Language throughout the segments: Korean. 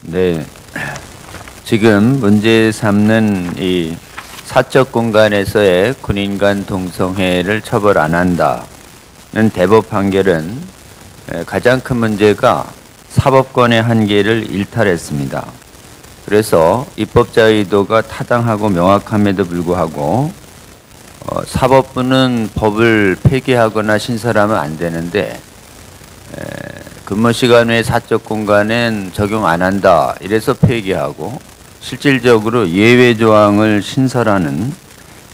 네, 지금 문제 삼는 이 사적 공간에서의 군인 간 동성애를 처벌 안 한다는 대법 판결은 가장 큰 문제가 사법권의 한계를 일탈했습니다. 그래서 입법자의 의도가 타당하고 명확함에도 불구하고 사법부는 법을 폐기하거나 신설하면 안 되는데 근무 시간 외 사적 공간엔 적용 안 한다 이래서 폐기하고 실질적으로 예외 조항을 신설하는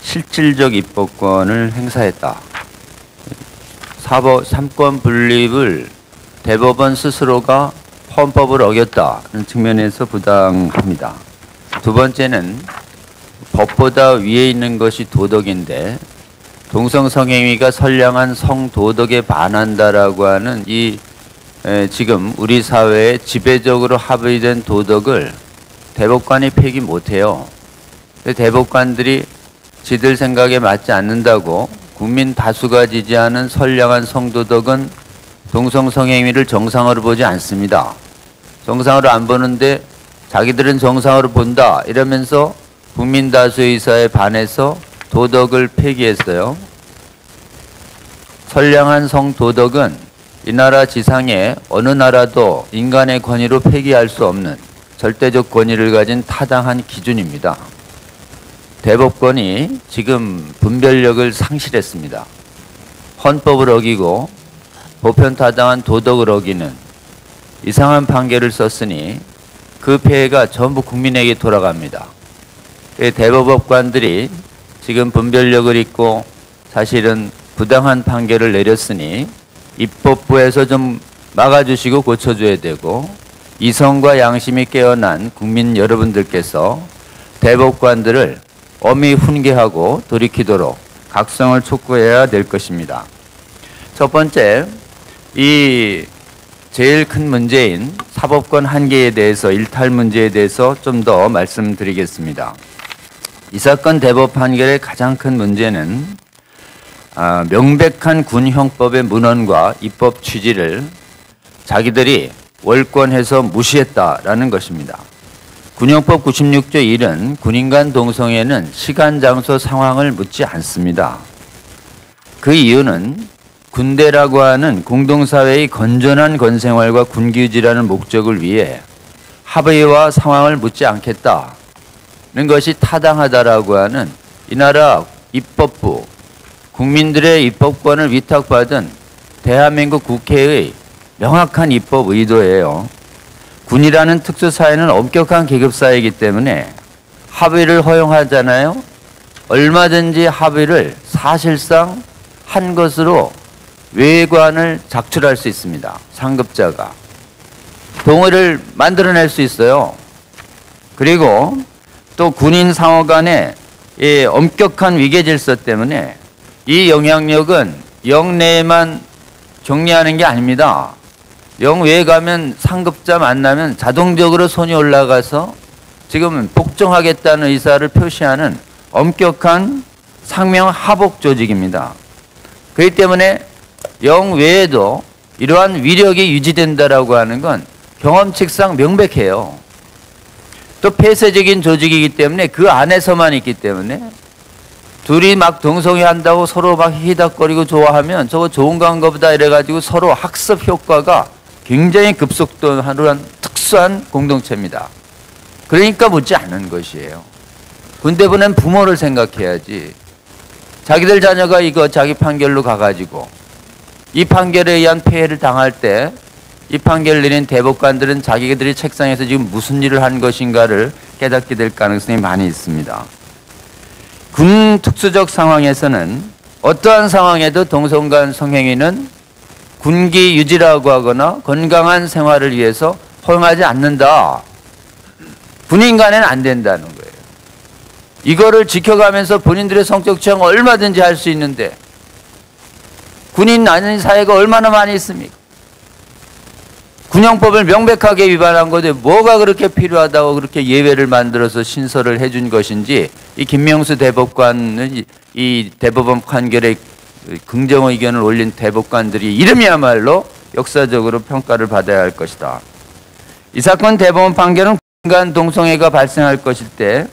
실질적 입법권을 행사했다. 삼권 분립을 대법원 스스로가 헌법을 어겼다는 측면에서 부당합니다. 두 번째는 법보다 위에 있는 것이 도덕인데 동성성행위가 선량한 성도덕에 반한다라고 하는 지금 우리 사회에 지배적으로 합의된 도덕을 대법관이 폐기 못해요. 대법관들이 지들 생각에 맞지 않는다고 국민 다수가 지지하는 선량한 성도덕은 동성성행위를 정상으로 보지 않습니다. 정상으로 안 보는데 자기들은 정상으로 본다 이러면서 국민 다수의 의사에 반해서 도덕을 폐기했어요. 선량한 성도덕은 이 나라 지상에 어느 나라도 인간의 권위로 폐기할 수 없는 절대적 권위를 가진 타당한 기준입니다. 대법관이 지금 분별력을 상실했습니다. 헌법을 어기고 보편타당한 도덕을 어기는 이상한 판결을 썼으니 그 폐해가 전부 국민에게 돌아갑니다. 대법관들이 지금 분별력을 잃고 사실은 부당한 판결을 내렸으니 입법부에서 좀 막아주시고 고쳐줘야 되고 이성과 양심이 깨어난 국민 여러분들께서 대법관들을 엄히 훈계하고 돌이키도록 각성을 촉구해야 될 것입니다. 첫 번째, 이 제일 큰 문제인 사법권 한계에 대해서 일탈 문제에 대해서 좀 더 말씀드리겠습니다. 이 사건 대법 판결의 가장 큰 문제는 명백한 군형법의 문헌과 입법 취지를 자기들이 월권해서 무시했다라는 것입니다. 군형법 96조 1은 군인 간 동성애는 시간, 장소, 상황을 묻지 않습니다. 그 이유는 군대라고 하는 공동사회의 건전한 건생활과 군기유지라는 목적을 위해 합의와 상황을 묻지 않겠다는 것이 타당하다라고 하는 이 나라 입법부, 국민들의 입법권을 위탁받은 대한민국 국회의 명확한 입법 의도예요. 군이라는 특수사회는 엄격한 계급사회이기 때문에 합의를 허용하잖아요. 얼마든지 합의를 사실상 한 것으로 외관을 작출할 수 있습니다. 상급자가. 동의를 만들어낼 수 있어요. 그리고 또 군인 상호 간의 이 엄격한 위계질서 때문에 이 영향력은 영내에만 정리하는 게 아닙니다. 영외에 가면 상급자 만나면 자동적으로 손이 올라가서 지금 복종하겠다는 의사를 표시하는 엄격한 상명 하복 조직입니다. 그렇기 때문에 영외에도 이러한 위력이 유지된다라고 하는 건 경험칙상 명백해요. 또 폐쇄적인 조직이기 때문에 그 안에서만 있기 때문에 둘이 막 동성애 한다고 서로 막 히닥거리고 좋아하면 저거 좋은 건가 보다 이래가지고 서로 학습 효과가 굉장히 급속도한 특수한 공동체입니다. 그러니까 묻지 않는 것이에요. 군대 보낸 부모를 생각해야지. 자기들 자녀가 이거 자기 판결로 가가지고 이 판결에 의한 폐해를 당할 때 이 판결을 내린 대법관들은 자기들이 책상에서 지금 무슨 일을 한 것인가를 깨닫게 될 가능성이 많이 있습니다. 군 특수적 상황에서는 어떠한 상황에도 동성간 성행위는 군기 유지라고 하거나 건강한 생활을 위해서 허용하지 않는다. 군인 간에는 안 된다는 거예요. 이거를 지켜가면서 본인들의 성적 취향 얼마든지 할 수 있는데 군인 아닌 사회가 얼마나 많이 있습니까? 군형법을 명백하게 위반한 건데 뭐가 그렇게 필요하다고 그렇게 예외를 만들어서 신설을 해준 것인지 이 김명수 대법관은 이 대법원 판결에 긍정 의견을 올린 대법관들이 이름이야말로 역사적으로 평가를 받아야 할 것이다. 이 사건 대법원 판결은 군인간 동성애가 발생할 것일 때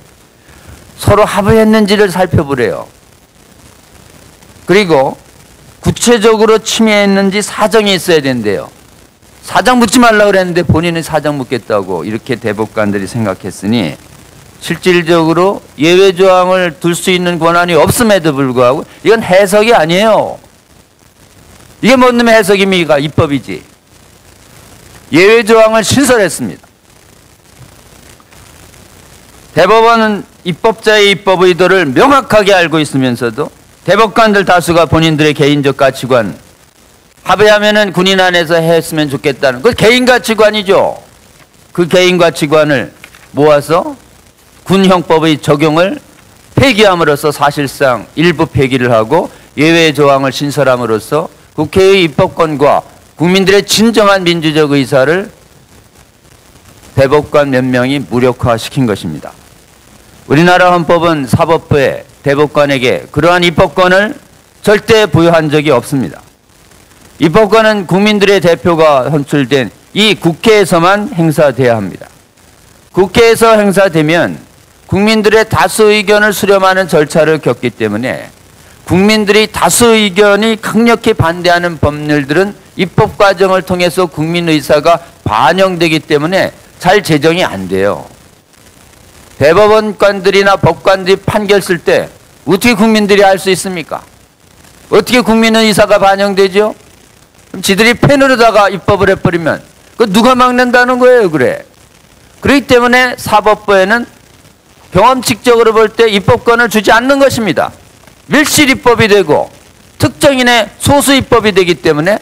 서로 합의했는지를 살펴보래요. 그리고 구체적으로 침해했는지 사정이 있어야 된대요. 사정 묻지 말라고 그랬는데 본인은 사정 묻겠다고 이렇게 대법관들이 생각했으니 실질적으로 예외 조항을 둘 수 있는 권한이 없음에도 불구하고 이건 해석이 아니에요. 이게 뭔 놈의 해석입니까? 입법이지. 예외 조항을 신설했습니다. 대법원은 입법자의 입법 의도를 명확하게 알고 있으면서도 대법관들 다수가 본인들의 개인적 가치관, 합의하면은 군인 안에서 했으면 좋겠다는 그 개인 가치관이죠. 그 개인 가치관을 모아서 군형법의 적용을 폐기함으로써 사실상 일부 폐기를 하고 예외 조항을 신설함으로써 국회의 입법권과 국민들의 진정한 민주적 의사를 대법관 몇 명이 무력화시킨 것입니다. 우리나라 헌법은 사법부에 대법관에게 그러한 입법권을 절대 부여한 적이 없습니다. 입법권은 국민들의 대표가 선출된 이 국회에서만 행사돼야 합니다. 국회에서 행사되면 국민들의 다수 의견을 수렴하는 절차를 겪기 때문에 국민들이 다수 의견이 강력히 반대하는 법률들은 입법 과정을 통해서 국민 의사가 반영되기 때문에 잘 제정이 안 돼요. 대법원관들이나 법관들이 판결 쓸 때 어떻게 국민들이 알 수 있습니까? 어떻게 국민의 의사가 반영되죠? 그럼 지들이 펜으로다가 입법을 해버리면 그 누가 막는다는 거예요, 그래? 그렇기 때문에 사법부에는 경험칙적으로 볼 때 입법권을 주지 않는 것입니다. 밀실 입법이 되고 특정인의 소수 입법이 되기 때문에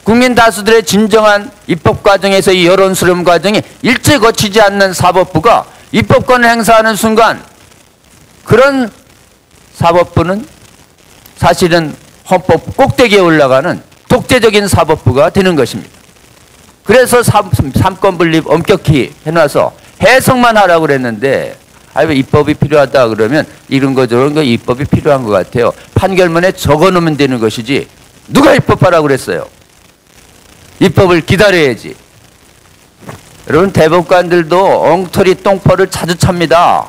국민 다수들의 진정한 입법 과정에서 이 여론 수렴 과정이 일제 거치지 않는 사법부가 입법권을 행사하는 순간 그런 사법부는 사실은 헌법 꼭대기에 올라가는 독재적인 사법부가 되는 것입니다. 그래서 삼권 분립 엄격히 해놔서 해석만 하라고 그랬는데 왜 입법이 필요하다 그러면 이런 거 저런 거 입법이 필요한 것 같아요. 판결문에 적어놓으면 되는 것이지 누가 입법하라고 그랬어요. 입법을 기다려야지. 여러분 대법관들도 엉터리 똥퍼를 자주 찹니다.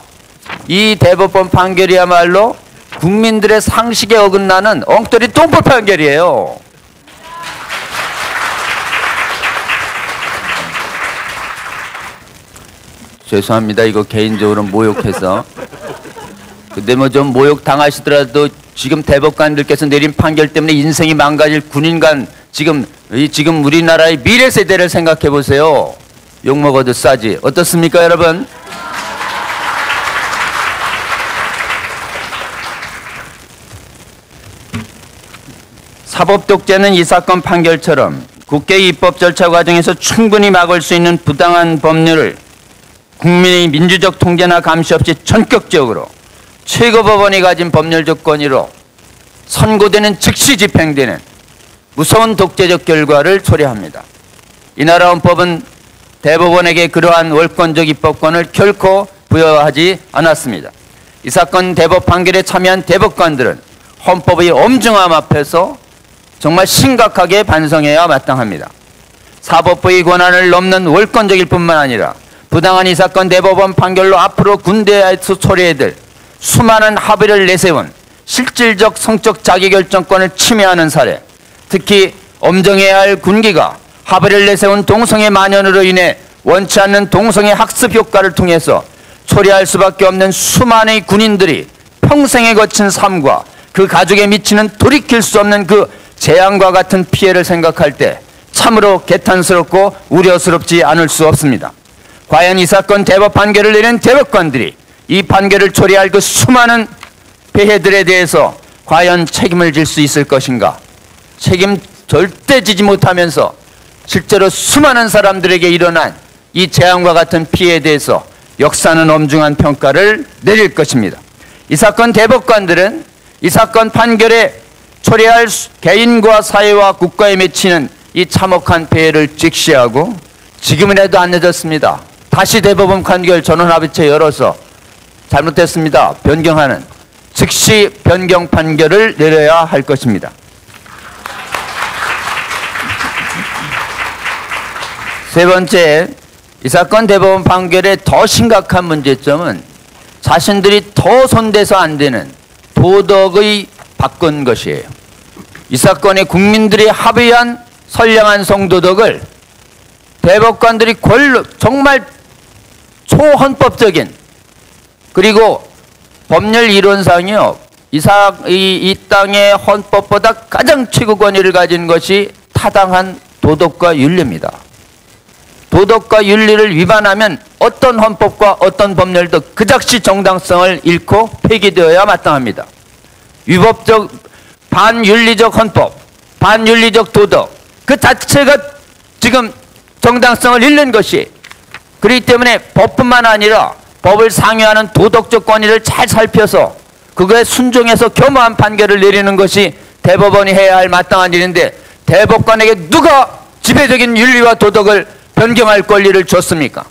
이 대법원 판결이야말로 국민들의 상식에 어긋나는 엉터리 똥퍼 판결이에요. 죄송합니다. 이거 개인적으로 모욕해서. 근데 뭐 좀 모욕 당하시더라도 지금 대법관들께서 내린 판결 때문에 인생이 망가질 군인간 지금 우리나라의 미래 세대를 생각해 보세요. 욕 먹어도 싸지. 어떻습니까, 여러분? 사법 독재는 이 사건 판결처럼 국회 입법 절차 과정에서 충분히 막을 수 있는 부당한 법률을 국민의 민주적 통제나 감시 없이 전격적으로 최고법원이 가진 법률적 권위로 선고되는 즉시 집행되는 무서운 독재적 결과를 초래합니다. 이 나라 헌법은 대법원에게 그러한 월권적 입법권을 결코 부여하지 않았습니다. 이 사건 대법 판결에 참여한 대법관들은 헌법의 엄중함 앞에서 정말 심각하게 반성해야 마땅합니다. 사법부의 권한을 넘는 월권적일 뿐만 아니라 부당한 이 사건 대법원 판결로 앞으로 군대에서 초래해들 수많은 합의를 내세운 실질적 성적 자기결정권을 침해하는 사례, 특히 엄정해야 할 군기가 합의를 내세운 동성애 만연으로 인해 원치 않는 동성애 학습 효과를 통해서 초래할 수밖에 없는 수많은 군인들이 평생에 거친 삶과 그 가족에 미치는 돌이킬 수 없는 그 재앙과 같은 피해를 생각할 때 참으로 개탄스럽고 우려스럽지 않을 수 없습니다. 과연 이 사건 대법 판결을 내린 대법관들이 이 판결을 초래할 그 수많은 폐해들에 대해서 과연 책임을 질 수 있을 것인가? 책임 절대 지지 못하면서 실제로 수많은 사람들에게 일어난 이 재앙과 같은 피해에 대해서 역사는 엄중한 평가를 내릴 것입니다. 이 사건 대법관들은 이 사건 판결에 초래할 개인과 사회와 국가에 미치는 이 참혹한 폐해를 직시하고 지금이라도 안 늦었습니다. 다시 대법원 판결 전원합의체 열어서 잘못됐습니다. 변경하는 즉시 변경 판결을 내려야 할 것입니다. 세 번째, 이 사건 대법원 판결의 더 심각한 문제점은 자신들이 더 손대서 안 되는 도덕의 바꾼 것이에요. 이 사건에 국민들이 합의한 선량한 성도덕을 대법관들이 정말 초헌법적인, 그리고 법률 이론상이요, 이 땅의 헌법보다 가장 최고 권위를 가진 것이 타당한 도덕과 윤리입니다. 도덕과 윤리를 위반하면 어떤 헌법과 어떤 법률도 그 즉시 정당성을 잃고 폐기되어야 마땅합니다. 위법적 반윤리적 헌법, 반윤리적 도덕 그 자체가 지금 정당성을 잃는 것이, 그렇기 때문에 법뿐만 아니라 법을 상회하는 도덕적 권위를 잘 살펴서 그거에 순종해서 겸허한 판결을 내리는 것이 대법원이 해야 할 마땅한 일인데, 대법관에게 누가 지배적인 윤리와 도덕을 변경할 권리를 줬습니까?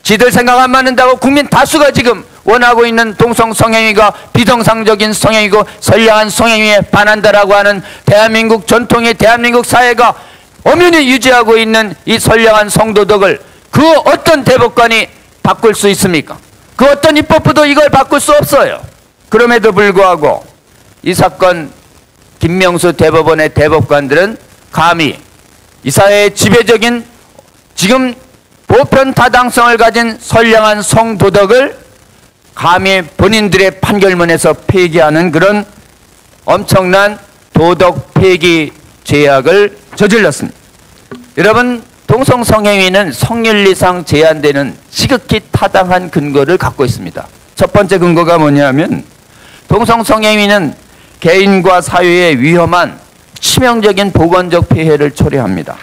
지들 생각 안 맞는다고 국민 다수가 지금 원하고 있는 동성 성행위가 비정상적인 성행위고 선량한 성행위에 반한다라고 하는 대한민국 전통의 대한민국 사회가 엄연히 유지하고 있는 이 선량한 성도덕을 그 어떤 대법관이 바꿀 수 있습니까? 그 어떤 입법부도 이걸 바꿀 수 없어요. 그럼에도 불구하고 이 사건 김명수 대법원의 대법관들은 감히 이 사회의 지배적인 지금 보편 타당성을 가진 선량한 성도덕을 감히 본인들의 판결문에서 폐기하는 그런 엄청난 도덕 폐기 죄악을 저질렀습니다. 여러분, 동성 성행위는 성윤리상 제한되는 지극히 타당한 근거를 갖고 있습니다. 첫 번째 근거가 뭐냐면 동성 성행위는 개인과 사회에 위험한 치명적인 보건적 폐해를 초래합니다.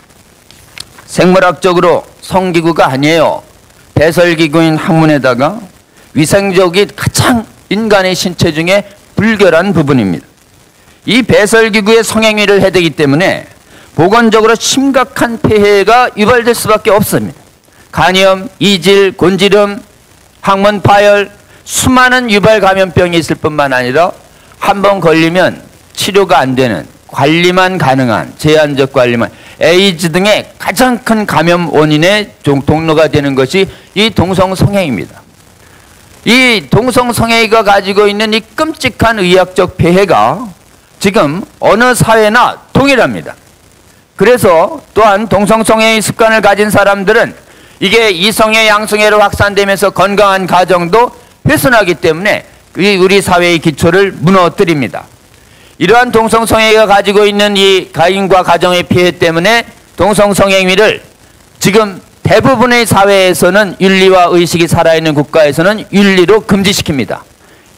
생물학적으로 성기구가 아니에요. 배설기구인 항문에다가 위생적이 가장 인간의 신체 중에 불결한 부분입니다. 이 배설기구의 성행위를 해대기 때문에 보건적으로 심각한 폐해가 유발될 수밖에 없습니다. 간염, 이질, 곤지름, 항문 파열, 수많은 유발 감염병이 있을 뿐만 아니라 한 번 걸리면 치료가 안 되는, 관리만 가능한, 제한적 관리만, 에이즈 등의 가장 큰 감염 원인의 동로가 되는 것이 이 동성성행위입니다. 이 동성성행위가 가지고 있는 이 끔찍한 의학적 폐해가 지금 어느 사회나 동일합니다. 그래서 또한 동성성행위 습관을 가진 사람들은 이게 이성애 양성애로 확산되면서 건강한 가정도 훼손하기 때문에 우리 사회의 기초를 무너뜨립니다. 이러한 동성성행위가 가지고 있는 이 가인과 가정의 피해 때문에 동성성행위를 지금 대부분의 사회에서는 윤리와 의식이 살아있는 국가에서는 윤리로 금지시킵니다.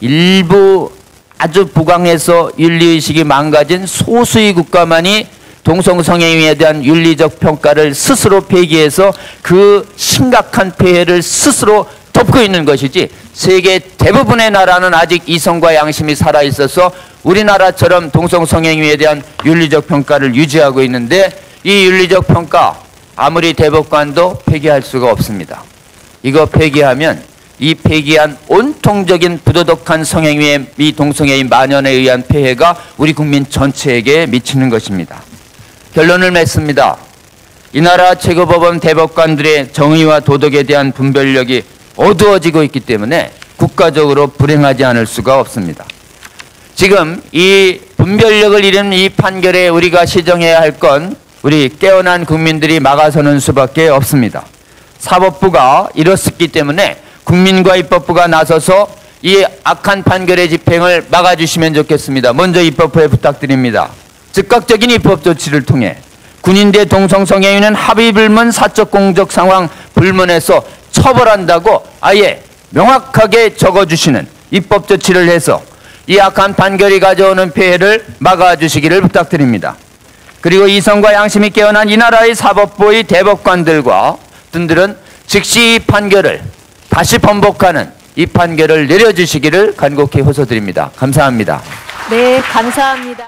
일부 아주 부강해서 윤리의식이 망가진 소수의 국가만이 동성성행위에 대한 윤리적 평가를 스스로 폐기해서 그 심각한 폐해를 스스로 덮고 있는 것이지, 세계 대부분의 나라는 아직 이성과 양심이 살아있어서 우리나라처럼 동성성행위에 대한 윤리적 평가를 유지하고 있는데, 이 윤리적 평가 아무리 대법관도 폐기할 수가 없습니다. 이거 폐기하면 이 폐기한 온통적인 부도덕한 성행위의 이 동성애의 만연에 의한 폐해가 우리 국민 전체에게 미치는 것입니다. 결론을 맺습니다. 이 나라 최고법원 대법관들의 정의와 도덕에 대한 분별력이 어두워지고 있기 때문에 국가적으로 불행하지 않을 수가 없습니다. 지금 이 분별력을 잃은 이 판결에 우리가 시정해야 할 건 우리 깨어난 국민들이 막아서는 수밖에 없습니다. 사법부가 이렇기 때문에 국민과 입법부가 나서서 이 악한 판결의 집행을 막아주시면 좋겠습니다. 먼저 입법부에 부탁드립니다. 즉각적인 입법 조치를 통해 군인대 동성성행위는 합의불문 사적 공적 상황 불문해서 처벌한다고 아예 명확하게 적어주시는 입법 조치를 해서 이 악한 판결이 가져오는 폐해를 막아주시기를 부탁드립니다. 그리고 이성과 양심이 깨어난 이 나라의 사법부의 대법관들과 분들은 즉시 이 판결을 다시 번복하는 이 판결을 내려주시기를 간곡히 호소드립니다. 감사합니다. 네, 감사합니다.